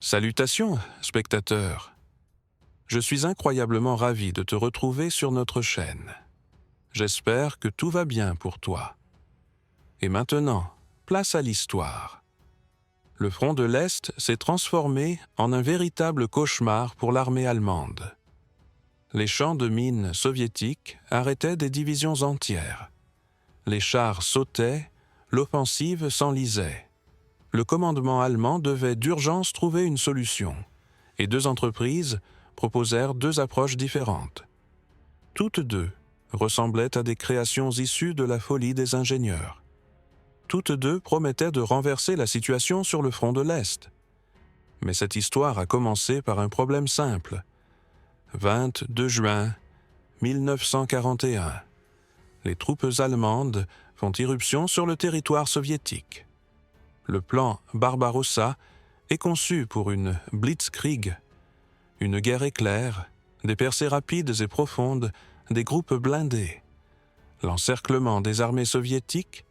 Salutations, spectateurs. Je suis incroyablement ravi de te retrouver sur notre chaîne. J'espère que tout va bien pour toi. Et maintenant, place à l'histoire. Le front de l'Est s'est transformé en un véritable cauchemar pour l'armée allemande. Les champs de mines soviétiques arrêtaient des divisions entières. Les chars sautaient, l'offensive s'enlisait. Le commandement allemand devait d'urgence trouver une solution, et deux entreprises proposèrent deux approches différentes. Toutes deux ressemblaient à des créations issues de la folie des ingénieurs. Toutes deux promettaient de renverser la situation sur le front de l'Est. Mais cette histoire a commencé par un problème simple. 22 juin 1941. Les troupes allemandes font irruption sur le territoire soviétique. Le plan Barbarossa est conçu pour une blitzkrieg, une guerre éclair, des percées rapides et profondes, des groupes blindés, l'encerclement des armées soviétiques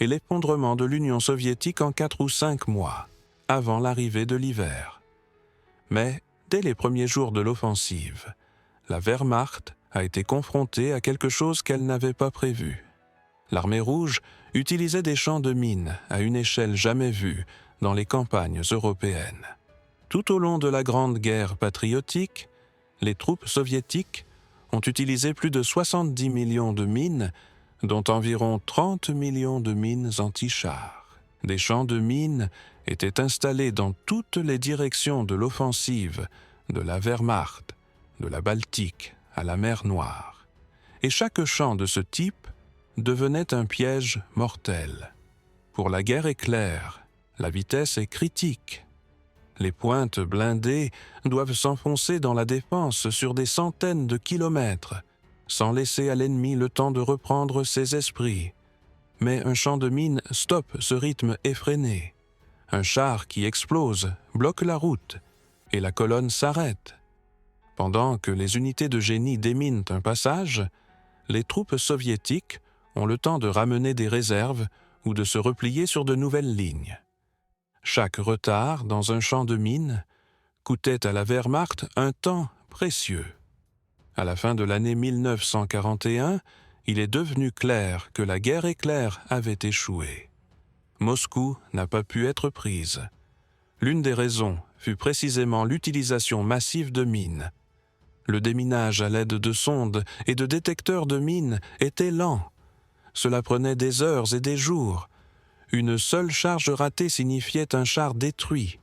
et l'effondrement de l'Union soviétique en 4 ou 5 mois, avant l'arrivée de l'hiver. Mais, dès les premiers jours de l'offensive, la Wehrmacht a été confrontée à quelque chose qu'elle n'avait pas prévu. L'Armée rouge utilisait des champs de mines à une échelle jamais vue dans les campagnes européennes. Tout au long de la Grande Guerre patriotique, les troupes soviétiques ont utilisé plus de 70 millions de mines, dont environ 30 millions de mines anti-chars. Des champs de mines étaient installés dans toutes les directions de l'offensive de la Wehrmacht, de la Baltique à la mer Noire. Et chaque champ de ce type devenait un piège mortel. Pour la guerre éclair, la vitesse est critique. Les pointes blindées doivent s'enfoncer dans la défense sur des centaines de kilomètres, sans laisser à l'ennemi le temps de reprendre ses esprits. Mais un champ de mine stoppe ce rythme effréné. Un char qui explose bloque la route, et la colonne s'arrête. Pendant que les unités de génie déminent un passage, les troupes soviétiques ont le temps de ramener des réserves ou de se replier sur de nouvelles lignes. Chaque retard dans un champ de mine coûtait à la Wehrmacht un temps précieux. À la fin de l'année 1941, il est devenu clair que la guerre éclair avait échoué. Moscou n'a pas pu être prise. L'une des raisons fut précisément l'utilisation massive de mines. Le déminage à l'aide de sondes et de détecteurs de mines était lent. Cela prenait des heures et des jours. Une seule charge ratée signifiait un char détruit.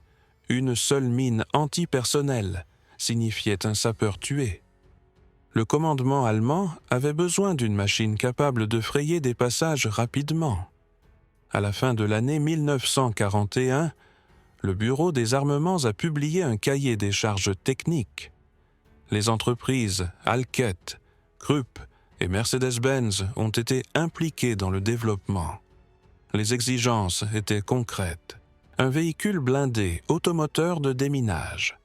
Une seule mine antipersonnelle signifiait un sapeur tué. Le commandement allemand avait besoin d'une machine capable de frayer des passages rapidement. À la fin de l'année 1941, le Bureau des armements a publié un cahier des charges techniques. Les entreprises Alket, Krupp et Mercedes-Benz ont été impliquées dans le développement. Les exigences étaient concrètes. Un véhicule blindé automoteur de déminage.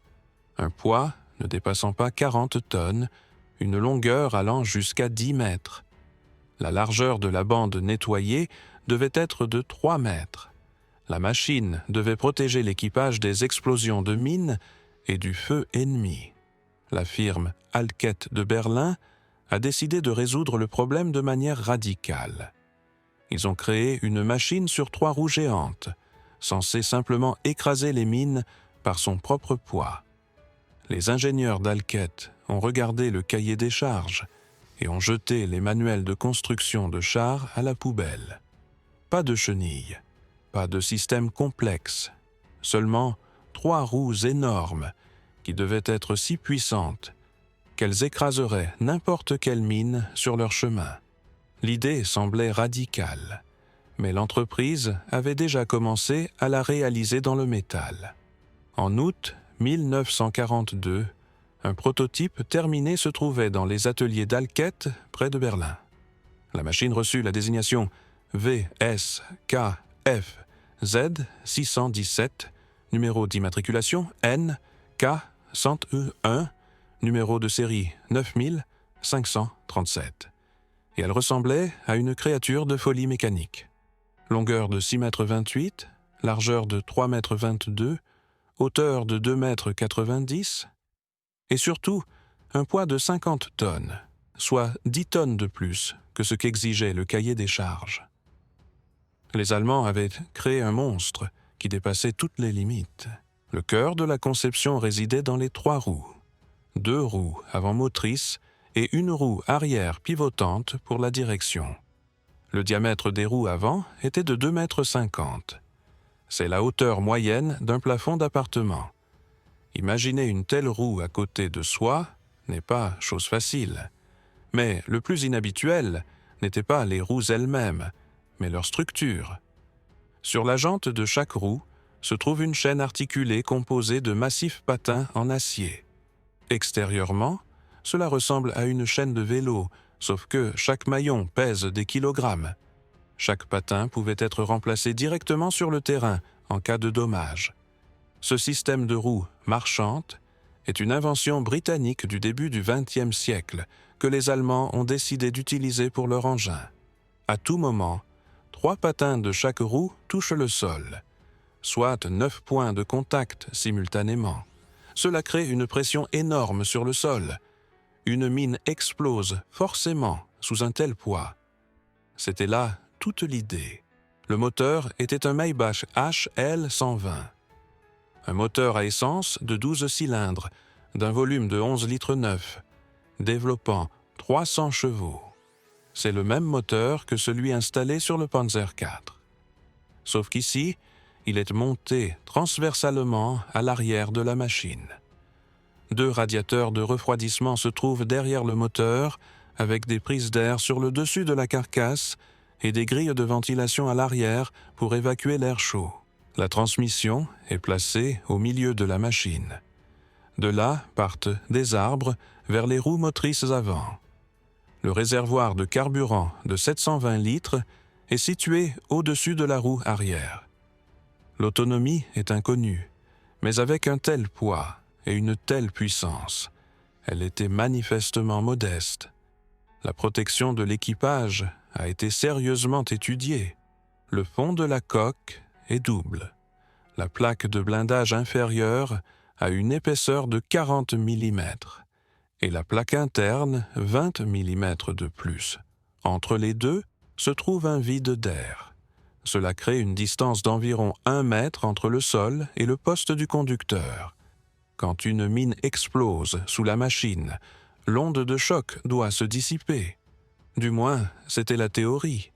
Un poids ne dépassant pas 40 tonnes, une longueur allant jusqu'à 10 mètres. La largeur de la bande nettoyée devait être de 3 mètres. La machine devait protéger l'équipage des explosions de mines et du feu ennemi. La firme Alket de Berlin a décidé de résoudre le problème de manière radicale. Ils ont créé une machine sur 3 roues géantes, censée simplement écraser les mines par son propre poids. Les ingénieurs d'Alket ont regardé le cahier des charges et ont jeté les manuels de construction de chars à la poubelle. Pas de chenilles, pas de système complexe, seulement 3 roues énormes qui devaient être si puissantes qu'elles écraseraient n'importe quelle mine sur leur chemin. L'idée semblait radicale, mais l'entreprise avait déjà commencé à la réaliser dans le métal. En août 1942, un prototype terminé se trouvait dans les ateliers d'Alket, près de Berlin. La machine reçut la désignation VSKFZ 617, numéro d'immatriculation NK101, numéro de série 9537. Et elle ressemblait à une créature de folie mécanique. Longueur de 6,28 m, largeur de 3,22 m, hauteur de 2,90 m, et surtout un poids de 50 tonnes, soit 10 tonnes de plus que ce qu'exigeait le cahier des charges. Les Allemands avaient créé un monstre qui dépassait toutes les limites. Le cœur de la conception résidait dans les 3 roues. 2 roues avant motrices et une roue arrière pivotante pour la direction. Le diamètre des roues avant était de 2,50 m. C'est la hauteur moyenne d'un plafond d'appartement. Imaginer une telle roue à côté de soi n'est pas chose facile. Mais le plus inhabituel n'était pas les roues elles-mêmes, mais leur structure. Sur la jante de chaque roue se trouve une chaîne articulée composée de massifs patins en acier. Extérieurement, cela ressemble à une chaîne de vélo, sauf que chaque maillon pèse des kilogrammes. Chaque patin pouvait être remplacé directement sur le terrain en cas de dommage. Ce système de roues marchantes est une invention britannique du début du XXe siècle que les Allemands ont décidé d'utiliser pour leur engin. À tout moment, 3 patins de chaque roue touchent le sol, soit 9 points de contact simultanément. Cela crée une pression énorme sur le sol. Une mine explose forcément sous un tel poids. C'était là toute l'idée. Le moteur était un Maybach HL 120. Un moteur à essence de 12 cylindres, d'un volume de 11 litres 9, développant 300 chevaux. C'est le même moteur que celui installé sur le Panzer IV. Sauf qu'ici, il est monté transversalement à l'arrière de la machine. 2 radiateurs de refroidissement se trouvent derrière le moteur, avec des prises d'air sur le dessus de la carcasse et des grilles de ventilation à l'arrière pour évacuer l'air chaud. La transmission est placée au milieu de la machine. De là partent des arbres vers les roues motrices avant. Le réservoir de carburant de 720 litres est situé au-dessus de la roue arrière. L'autonomie est inconnue, mais avec un tel poids et une telle puissance, elle était manifestement modeste. La protection de l'équipage a été sérieusement étudiée. Le fond de la coque est double. La plaque de blindage inférieure a une épaisseur de 40 mm et la plaque interne 20 mm de plus. Entre les deux se trouve un vide d'air. Cela crée une distance d'environ 1 mètre entre le sol et le poste du conducteur. Quand une mine explose sous la machine, l'onde de choc doit se dissiper. Du moins, c'était la théorie.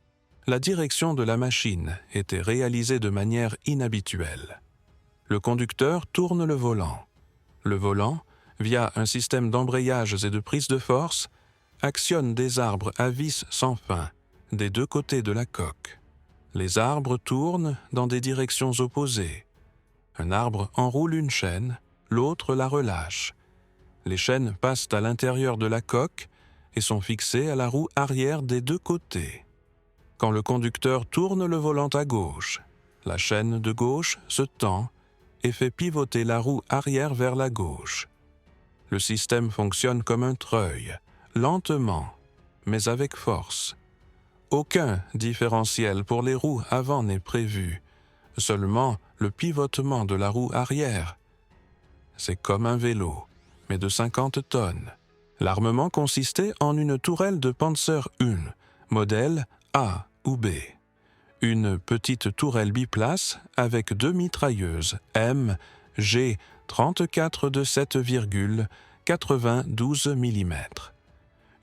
La direction de la machine était réalisée de manière inhabituelle. Le conducteur tourne le volant. Le volant, via un système d'embrayages et de prise de force, actionne des arbres à vis sans fin, des 2 côtés de la coque. Les arbres tournent dans des directions opposées. Un arbre enroule une chaîne, l'autre la relâche. Les chaînes passent à l'intérieur de la coque et sont fixées à la roue arrière des 2 côtés. Quand le conducteur tourne le volant à gauche, la chaîne de gauche se tend et fait pivoter la roue arrière vers la gauche. Le système fonctionne comme un treuil, lentement, mais avec force. Aucun différentiel pour les roues avant n'est prévu, seulement le pivotement de la roue arrière. C'est comme un vélo, mais de 50 tonnes. L'armement consistait en une tourelle de Panzer I, modèle A ou B. Une petite tourelle biplace avec 2 mitrailleuses M G 34 de 7,92 mm.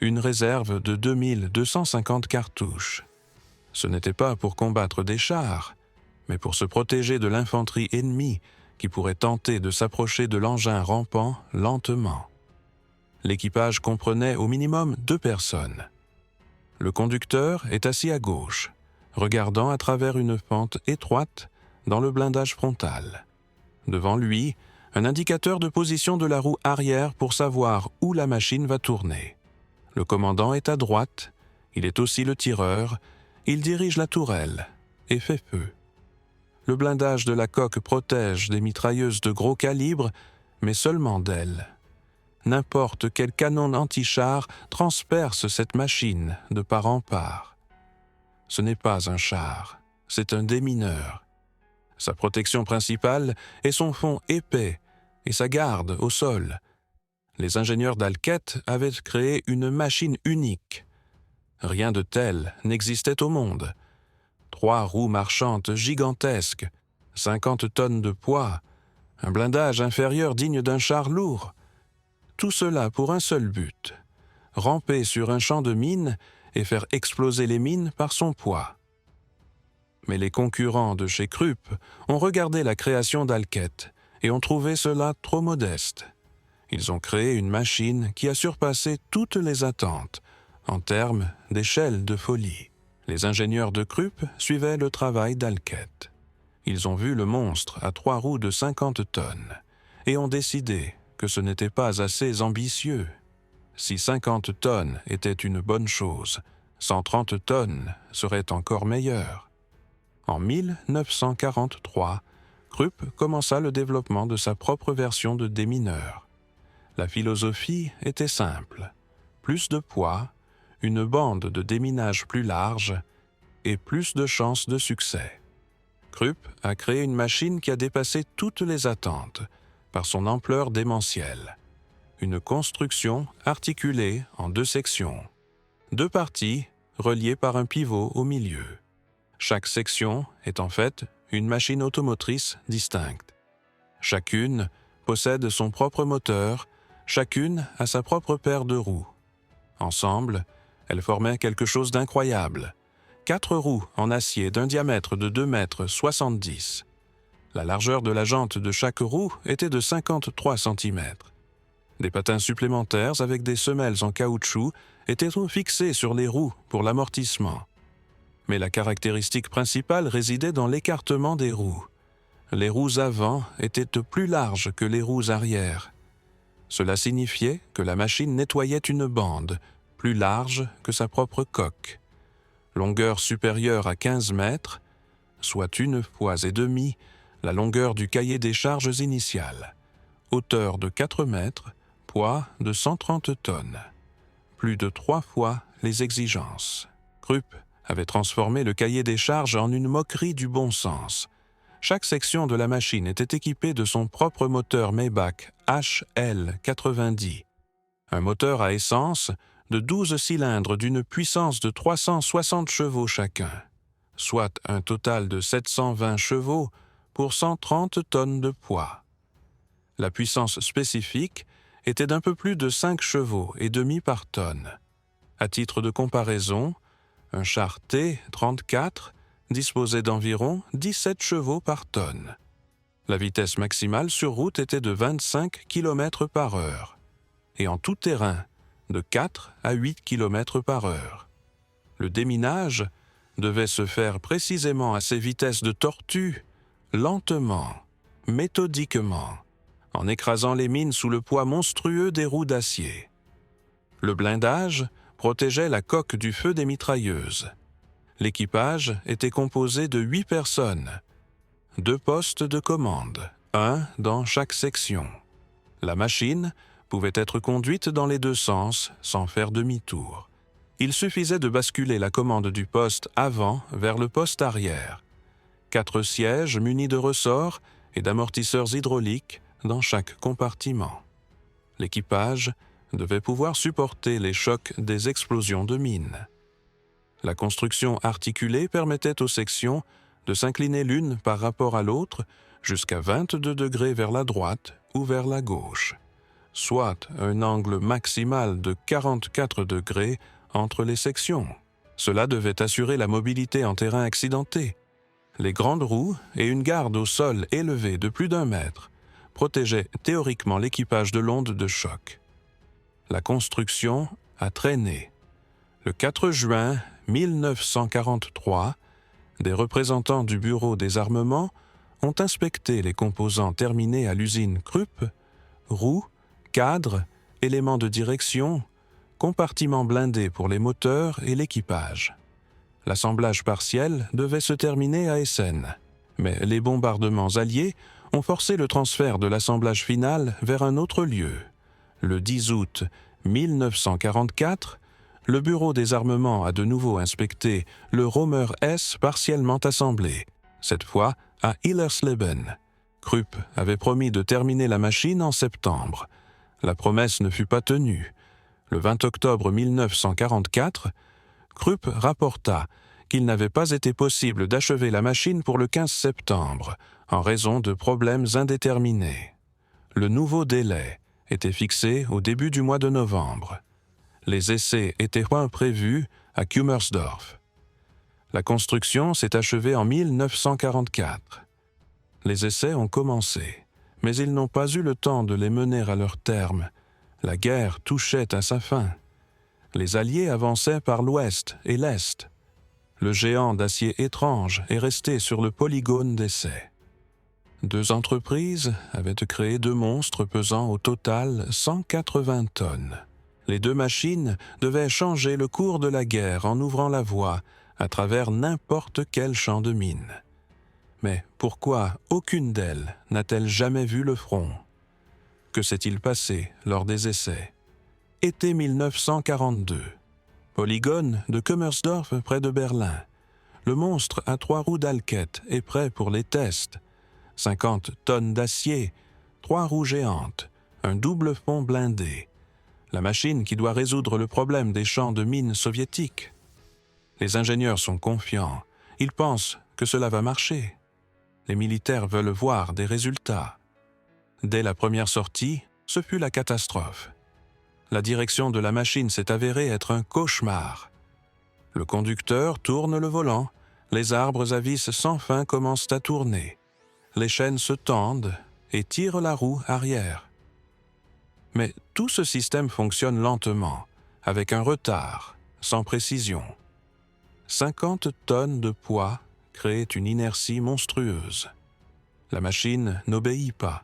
Une réserve de 2250 cartouches. Ce n'était pas pour combattre des chars, mais pour se protéger de l'infanterie ennemie qui pourrait tenter de s'approcher de l'engin rampant lentement. L'équipage comprenait au minimum 2 personnes. Le conducteur est assis à gauche, regardant à travers une fente étroite dans le blindage frontal. Devant lui, un indicateur de position de la roue arrière pour savoir où la machine va tourner. Le commandant est à droite, il est aussi le tireur, il dirige la tourelle et fait feu. Le blindage de la coque protège des mitrailleuses de gros calibre, mais seulement d'elles. N'importe quel canon anti-char transperce cette machine de part en part. Ce n'est pas un char, c'est un démineur. Sa protection principale est son fond épais et sa garde au sol. Les ingénieurs d'Alket avaient créé une machine unique. Rien de tel n'existait au monde. 3 roues marchantes gigantesques, 50 tonnes de poids, un blindage inférieur digne d'un char lourd. Tout cela pour un seul but, ramper sur un champ de mines et faire exploser les mines par son poids. Mais les concurrents de chez Krupp ont regardé la création d'Alket et ont trouvé cela trop modeste. Ils ont créé une machine qui a surpassé toutes les attentes en termes d'échelle de folie. Les ingénieurs de Krupp suivaient le travail d'Alket. Ils ont vu le monstre à 3 roues de 50 tonnes et ont décidé que ce n'était pas assez ambitieux. Si 50 tonnes était une bonne chose, 130 tonnes serait encore meilleur. En 1943, Krupp commença le développement de sa propre version de démineur. La philosophie était simple. Plus de poids, une bande de déminage plus large et plus de chances de succès. Krupp a créé une machine qui a dépassé toutes les attentes par son ampleur démentielle. Une construction articulée en 2 sections. 2 parties reliées par un pivot au milieu. Chaque section est en fait une machine automotrice distincte. Chacune possède son propre moteur, chacune a sa propre paire de roues. Ensemble, elles formaient quelque chose d'incroyable. 4 roues en acier d'un diamètre de 2,70 m. La largeur de la jante de chaque roue était de 53 cm. Des patins supplémentaires avec des semelles en caoutchouc étaient fixés sur les roues pour l'amortissement. Mais la caractéristique principale résidait dans l'écartement des roues. Les roues avant étaient plus larges que les roues arrière. Cela signifiait que la machine nettoyait une bande, plus large que sa propre coque. Longueur supérieure à 15 mètres, soit 1,5 fois la longueur du cahier des charges initial. Hauteur de 4 mètres, poids de 130 tonnes. Plus de 3 fois les exigences. Krupp avait transformé le cahier des charges en une moquerie du bon sens. Chaque section de la machine était équipée de son propre moteur Maybach HL90. Un moteur à essence de 12 cylindres d'une puissance de 360 chevaux chacun, soit un total de 720 chevaux pour 130 tonnes de poids. La puissance spécifique était d'un peu plus de 5 chevaux et demi par tonne. À titre de comparaison, un char T-34 disposait d'environ 17 chevaux par tonne. La vitesse maximale sur route était de 25 km par heure et en tout terrain de 4 à 8 km par heure. Le déminage devait se faire précisément à ces vitesses de tortue, lentement, méthodiquement, en écrasant les mines sous le poids monstrueux des roues d'acier. Le blindage protégeait la coque du feu des mitrailleuses. L'équipage était composé de 8 personnes, 2 postes de commande, un dans chaque section. La machine pouvait être conduite dans les 2 sens sans faire demi-tour. Il suffisait de basculer la commande du poste avant vers le poste arrière. 4 sièges munis de ressorts et d'amortisseurs hydrauliques dans chaque compartiment. L'équipage devait pouvoir supporter les chocs des explosions de mines. La construction articulée permettait aux sections de s'incliner l'une par rapport à l'autre jusqu'à 22 degrés vers la droite ou vers la gauche, soit un angle maximal de 44 degrés entre les sections. Cela devait assurer la mobilité en terrain accidenté. Les grandes roues et une garde au sol élevée de plus d'1 mètre protégeaient théoriquement l'équipage de l'onde de choc. La construction a traîné. Le 4 juin 1943, des représentants du Bureau des armements ont inspecté les composants terminés à l'usine Krupp, roues, cadres, éléments de direction, compartiments blindés pour les moteurs et l'équipage. L'assemblage partiel devait se terminer à Essen, mais les bombardements alliés ont forcé le transfert de l'assemblage final vers un autre lieu. Le 10 août 1944, le Bureau des armements a de nouveau inspecté le Romer S partiellement assemblé, cette fois à Hillersleben. Krupp avait promis de terminer la machine en septembre. La promesse ne fut pas tenue. Le 20 octobre 1944, Krupp rapporta qu'il n'avait pas été possible d'achever la machine pour le 15 septembre, en raison de problèmes indéterminés. Le nouveau délai était fixé au début du mois de novembre. Les essais étaient prévus à Kummersdorf. La construction s'est achevée en 1944. Les essais ont commencé, mais ils n'ont pas eu le temps de les mener à leur terme. La guerre touchait à sa fin. Les Alliés avançaient par l'ouest et l'est. Le géant d'acier étrange est resté sur le polygone d'essai. 2 entreprises avaient créé 2 monstres pesant au total 180 tonnes. Les 2 machines devaient changer le cours de la guerre en ouvrant la voie à travers n'importe quel champ de mine. Mais pourquoi aucune d'elles n'a-t-elle jamais vu le front? Que s'est-il passé lors des essais? Été 1942. Polygone de Kummersdorf près de Berlin. Le monstre à 3 roues d'Alket est prêt pour les tests. 50 tonnes d'acier, 3 roues géantes, un double fond blindé. La machine qui doit résoudre le problème des champs de mines soviétiques. Les ingénieurs sont confiants. Ils pensent que cela va marcher. Les militaires veulent voir des résultats. Dès la première sortie, ce fut la catastrophe. La direction de la machine s'est avérée être un cauchemar. Le conducteur tourne le volant, les arbres à vis sans fin commencent à tourner. Les chaînes se tendent et tirent la roue arrière. Mais tout ce système fonctionne lentement, avec un retard, sans précision. 50 tonnes de poids créent une inertie monstrueuse. La machine n'obéit pas.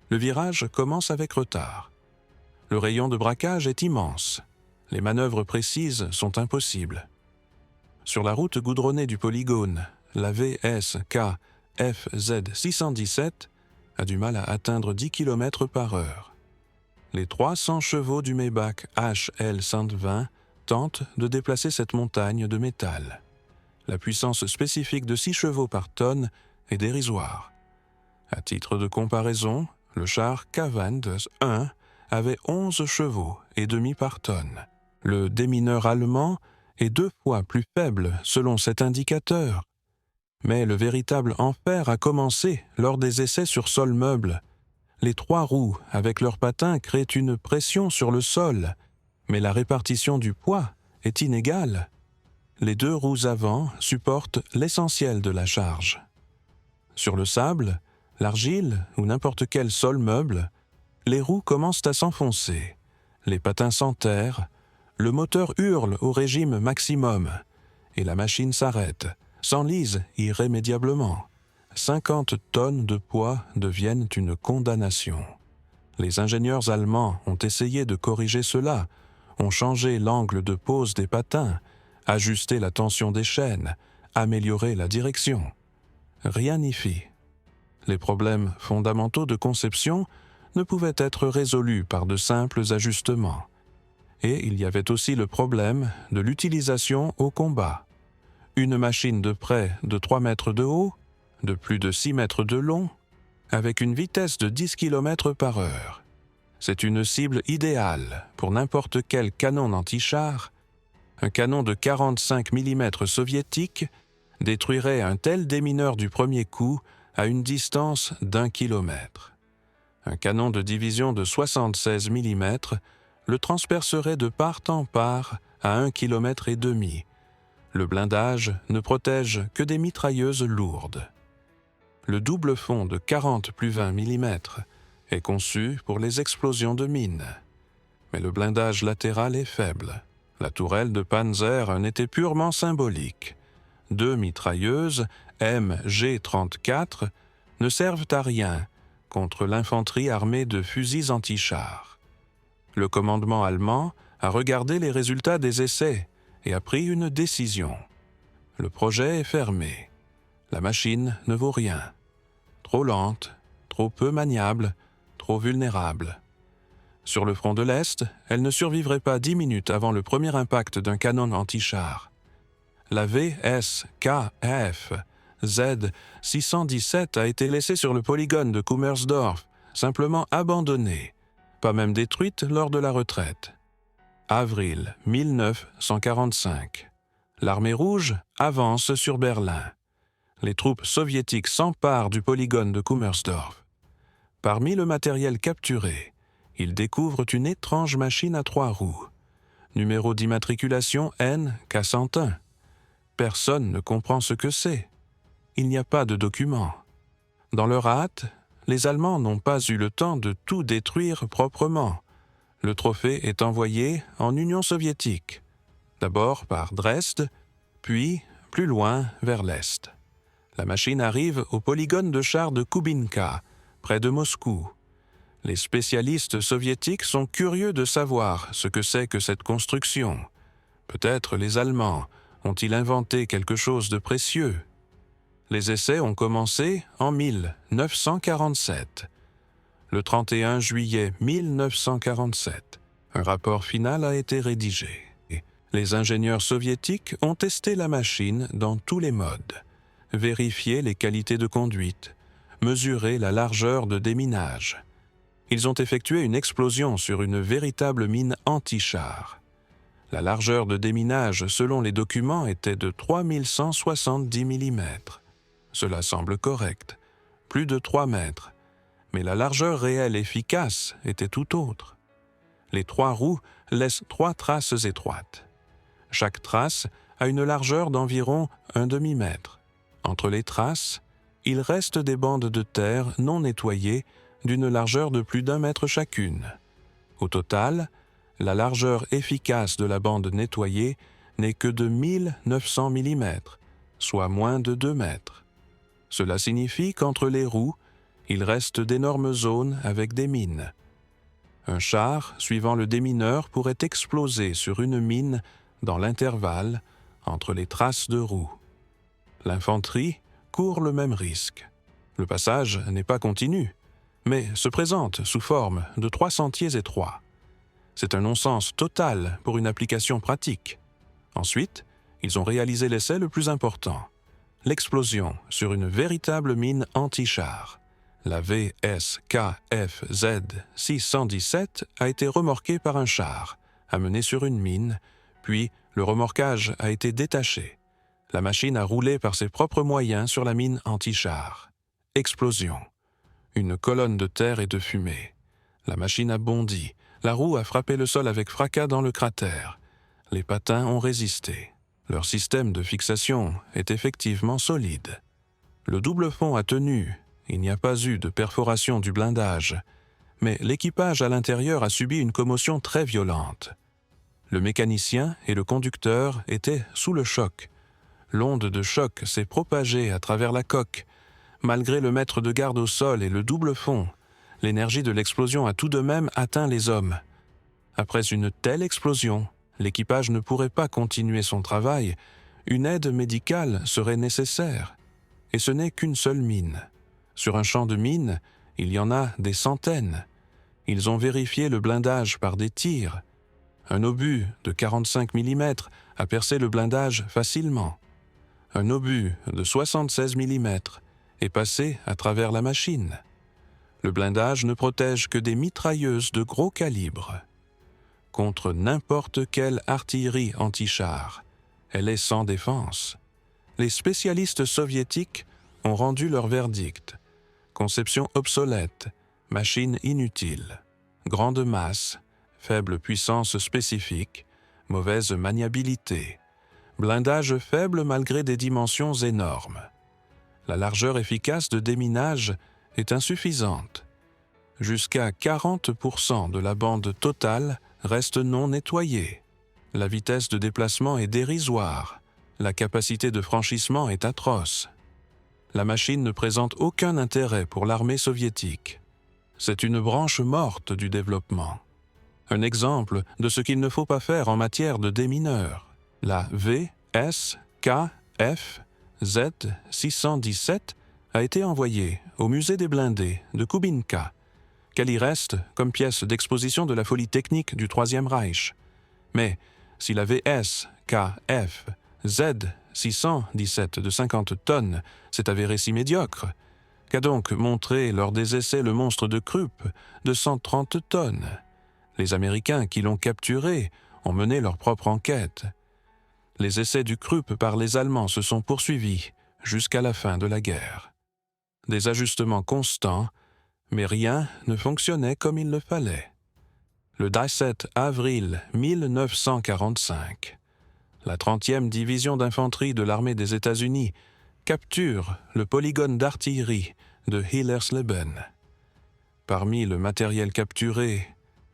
Le virage commence avec retard. Le rayon de braquage est immense. Les manœuvres précises sont impossibles. Sur la route goudronnée du polygone, la VSK FZ617 a du mal à atteindre 10 km/h. Les 300 chevaux du Maybach HL120 tentent de déplacer cette montagne de métal. La puissance spécifique de 6 chevaux par tonne est dérisoire. À titre de comparaison, le char Cavand 1 avait 11 chevaux et demi par tonne. Le démineur allemand est 2 fois plus faible selon cet indicateur. Mais le véritable enfer a commencé lors des essais sur sol meuble. Les 3 roues avec leurs patins créent une pression sur le sol, mais la répartition du poids est inégale. Les 2 roues avant supportent l'essentiel de la charge. Sur le sable, l'argile ou n'importe quel sol meuble, les roues commencent à s'enfoncer, les patins s'enterrent, le moteur hurle au régime maximum et la machine s'arrête, s'enlise irrémédiablement. 50 tonnes de poids deviennent une condamnation. Les ingénieurs allemands ont essayé de corriger cela, ont changé l'angle de pose des patins, ajusté la tension des chaînes, amélioré la direction. Rien n'y fit. Les problèmes fondamentaux de conception ne pouvaient être résolus par de simples ajustements. Et il y avait aussi le problème de l'utilisation au combat. Une machine de près de 3 mètres de haut, de plus de 6 mètres de long, avec une vitesse de 10 km/h. C'est une cible idéale pour n'importe quel canon anti-char. Un canon de 45 mm soviétique détruirait un tel démineur du premier coup à une distance d'1 kilomètre. Un canon de division de 76 mm le transpercerait de part en part à 1,5 km. Le blindage ne protège que des mitrailleuses lourdes. Le double fond de 40 + 20 mm est conçu pour les explosions de mines. Mais le blindage latéral est faible. La tourelle de Panzer n'était purement symbolique. 2 mitrailleuses MG-34 ne servent à rien contre l'infanterie armée de fusils anti-chars. Le commandement allemand a regardé les résultats des essais et a pris une décision. Le projet est fermé. La machine ne vaut rien. Trop lente, trop peu maniable, trop vulnérable. Sur le front de l'Est, elle ne survivrait pas 10 minutes avant le premier impact d'un canon anti-char. La VSKF Z617 a été laissée sur le polygone de Kummersdorf, simplement abandonnée, pas même détruite lors de la retraite. Avril 1945. L'armée rouge avance sur Berlin. Les troupes soviétiques s'emparent du polygone de Kummersdorf. Parmi le matériel capturé, ils découvrent une étrange machine à 3 roues. Numéro d'immatriculation NK101. Personne ne comprend ce que c'est. Il n'y a pas de document. Dans leur hâte, les Allemands n'ont pas eu le temps de tout détruire proprement. Le trophée est envoyé en Union soviétique, d'abord par Dresde, puis plus loin vers l'Est. La machine arrive au polygone de chars de Kubinka, près de Moscou. Les spécialistes soviétiques sont curieux de savoir ce que c'est que cette construction. Peut-être les Allemands ont-ils inventé quelque chose de précieux. Les essais ont commencé en 1947. Le 31 juillet 1947, un rapport final a été rédigé. Les ingénieurs soviétiques ont testé la machine dans tous les modes, vérifié les qualités de conduite, mesuré la largeur de déminage. Ils ont effectué une explosion sur une véritable mine anti-char. La largeur de déminage, selon les documents, était de 3170 mm. Cela semble correct, plus de 3 mètres, mais la largeur réelle efficace était tout autre. Les 3 roues laissent 3 traces étroites. Chaque trace a une largeur d'environ un demi-mètre. Entre les traces, il reste des bandes de terre non nettoyées d'une largeur de plus d'1 mètre chacune. Au total, la largeur efficace de la bande nettoyée n'est que de 1900 mm, soit moins de 2 mètres. Cela signifie qu'entre les roues, il reste d'énormes zones avec des mines. Un char, suivant le démineur, pourrait exploser sur une mine dans l'intervalle entre les traces de roues. L'infanterie court le même risque. Le passage n'est pas continu, mais se présente sous forme de 3 sentiers étroits. C'est un non-sens total pour une application pratique. Ensuite, ils ont réalisé l'essai le plus important, l'explosion sur une véritable mine anti-char. La VSKFZ 617 a été remorquée par un char, amenée sur une mine, puis le remorquage a été détaché. La machine a roulé par ses propres moyens sur la mine anti-char. Explosion. Une colonne de terre et de fumée. La machine a bondi. La roue a frappé le sol avec fracas dans le cratère. Les patins ont résisté. Leur système de fixation est effectivement solide. Le double fond a tenu. Il n'y a pas eu de perforation du blindage. Mais l'équipage à l'intérieur a subi une commotion très violente. Le mécanicien et le conducteur étaient sous le choc. L'onde de choc s'est propagée à travers la coque. Malgré le maître de garde au sol et le double fond, l'énergie de l'explosion a tout de même atteint les hommes. Après une telle explosion, l'équipage ne pourrait pas continuer son travail. Une aide médicale serait nécessaire. Et ce n'est qu'une seule mine. Sur un champ de mines, il y en a des centaines. Ils ont vérifié le blindage par des tirs. Un obus de 45 mm a percé le blindage facilement. Un obus de 76 mm est passé à travers la machine. Le blindage ne protège que des mitrailleuses de gros calibre. Contre n'importe quelle artillerie anti-char, elle est sans défense. Les spécialistes soviétiques ont rendu leur verdict. Conception obsolète, machine inutile, grande masse, faible puissance spécifique, mauvaise maniabilité, blindage faible malgré des dimensions énormes. La largeur efficace de déminage est insuffisante. Jusqu'à 40% de la bande totale reste non nettoyée. La vitesse de déplacement est dérisoire. La capacité de franchissement est atroce. La machine ne présente aucun intérêt pour l'armée soviétique. C'est une branche morte du développement. Un exemple de ce qu'il ne faut pas faire en matière de démineurs. La VSKF Z617 a été envoyée au musée des blindés de Kubinka, qu'elle y reste comme pièce d'exposition de la folie technique du Troisième Reich. Mais si la VSKF 617 de 50 tonnes s'est avéré si médiocre qu'a donc montré lors des essais le monstre de Krupp de 130 tonnes. Les Américains qui l'ont capturé ont mené leur propre enquête. Les essais du Krupp par les Allemands se sont poursuivis jusqu'à la fin de la guerre. Des ajustements constants, mais rien ne fonctionnait comme il le fallait. Le 17 avril 1945, la 30e division d'infanterie de l'armée des États-Unis capture le polygone d'artillerie de Hillersleben. Parmi le matériel capturé,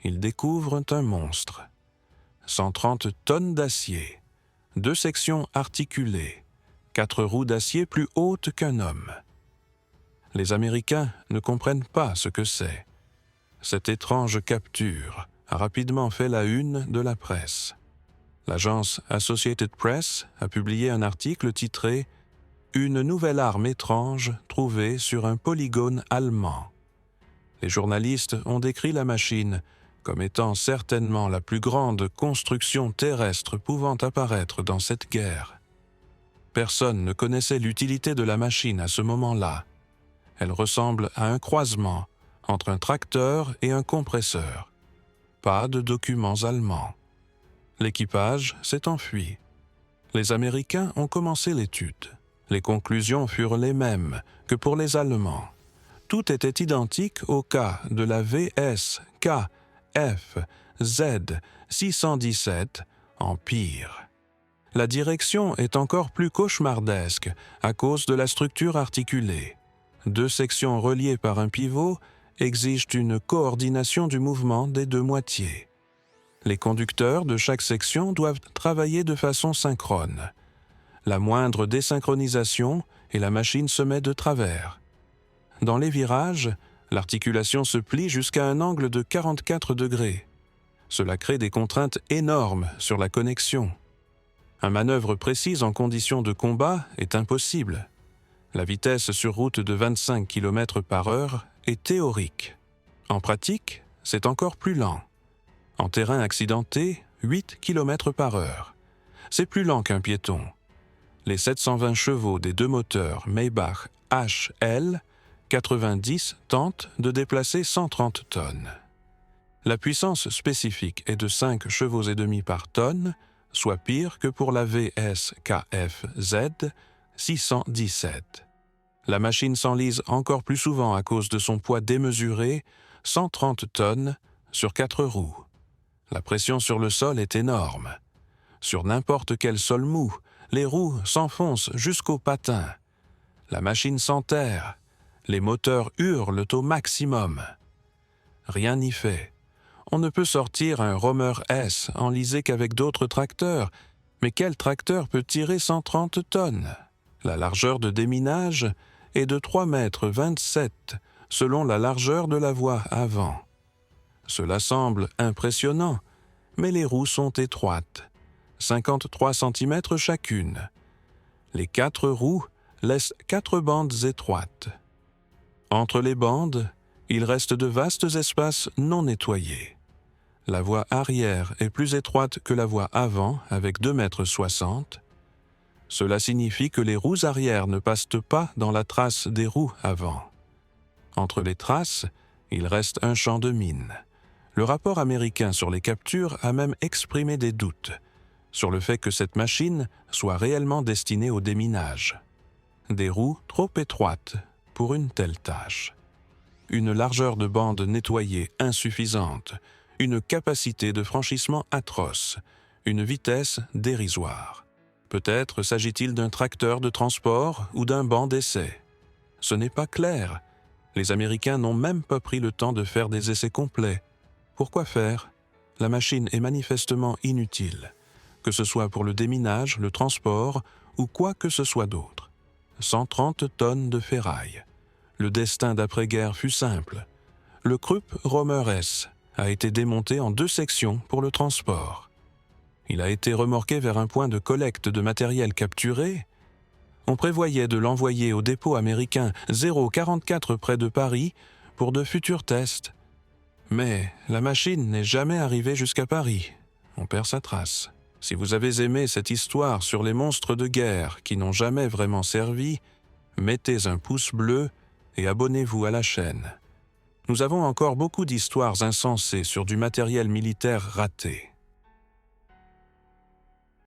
ils découvrent un monstre. 130 tonnes d'acier, 2 sections articulées, 4 roues d'acier plus hautes qu'un homme. Les Américains ne comprennent pas ce que c'est. Cette étrange capture a rapidement fait la une de la presse. L'agence Associated Press a publié un article titré « Une nouvelle arme étrange trouvée sur un polygone allemand ». Les journalistes ont décrit la machine comme étant certainement la plus grande construction terrestre pouvant apparaître dans cette guerre. Personne ne connaissait l'utilité de la machine à ce moment-là. Elle ressemble à un croisement entre un tracteur et un compresseur. Pas de documents allemands. L'équipage s'est enfui. Les Américains ont commencé l'étude. Les conclusions furent les mêmes que pour les Allemands. Tout était identique au cas de la VSKF Z 617 en pire. La direction est encore plus cauchemardesque à cause de la structure articulée. 2 sections reliées par un pivot exigent une coordination du mouvement des 2 moitiés. Les conducteurs de chaque section doivent travailler de façon synchrone. La moindre désynchronisation et la machine se met de travers. Dans les virages, l'articulation se plie jusqu'à un angle de 44 degrés. Cela crée des contraintes énormes sur la connexion. Une manœuvre précise en conditions de combat est impossible. La vitesse sur route de 25 km/h est théorique. En pratique, c'est encore plus lent. En terrain accidenté, 8 km/h. C'est plus lent qu'un piéton. Les 720 chevaux des 2 moteurs Maybach HL 90 tentent de déplacer 130 tonnes. La puissance spécifique est de 5 chevaux et demi par tonne, soit pire que pour la VSKF Z 617. La machine s'enlise encore plus souvent à cause de son poids démesuré, 130 tonnes sur 4 roues. La pression sur le sol est énorme. Sur n'importe quel sol mou, les roues s'enfoncent jusqu'au patin. La machine s'enterre. Les moteurs hurlent au maximum. Rien n'y fait. On ne peut sortir un Romer S enlisé qu'avec d'autres tracteurs, mais quel tracteur peut tirer 130 tonnes? La largeur de déminage est de 3,27 m selon la largeur de la voie avant. Cela semble impressionnant, mais les roues sont étroites, 53 cm chacune. Les 4 roues laissent 4 bandes étroites. Entre les bandes, il reste de vastes espaces non nettoyés. La voie arrière est plus étroite que la voie avant, avec 2,60 m. Cela signifie que les roues arrière ne passent pas dans la trace des roues avant. Entre les traces, il reste un champ de mine. Le rapport américain sur les captures a même exprimé des doutes sur le fait que cette machine soit réellement destinée au déminage. Des roues trop étroites pour une telle tâche. Une largeur de bande nettoyée insuffisante, une capacité de franchissement atroce, une vitesse dérisoire. Peut-être s'agit-il d'un tracteur de transport ou d'un banc d'essai. Ce n'est pas clair. Les Américains n'ont même pas pris le temps de faire des essais complets. Pourquoi faire? La machine est manifestement inutile, que ce soit pour le déminage, le transport ou quoi que ce soit d'autre. 130 tonnes de ferraille. Le destin d'après-guerre fut simple. Le Krupp Romer S a été démonté en 2 sections pour le transport. Il a été remorqué vers un point de collecte de matériel capturé. On prévoyait de l'envoyer au dépôt américain 044 près de Paris pour de futurs tests. Mais la machine n'est jamais arrivée jusqu'à Paris. On perd sa trace. Si vous avez aimé cette histoire sur les monstres de guerre qui n'ont jamais vraiment servi, mettez un pouce bleu et abonnez-vous à la chaîne. Nous avons encore beaucoup d'histoires insensées sur du matériel militaire raté.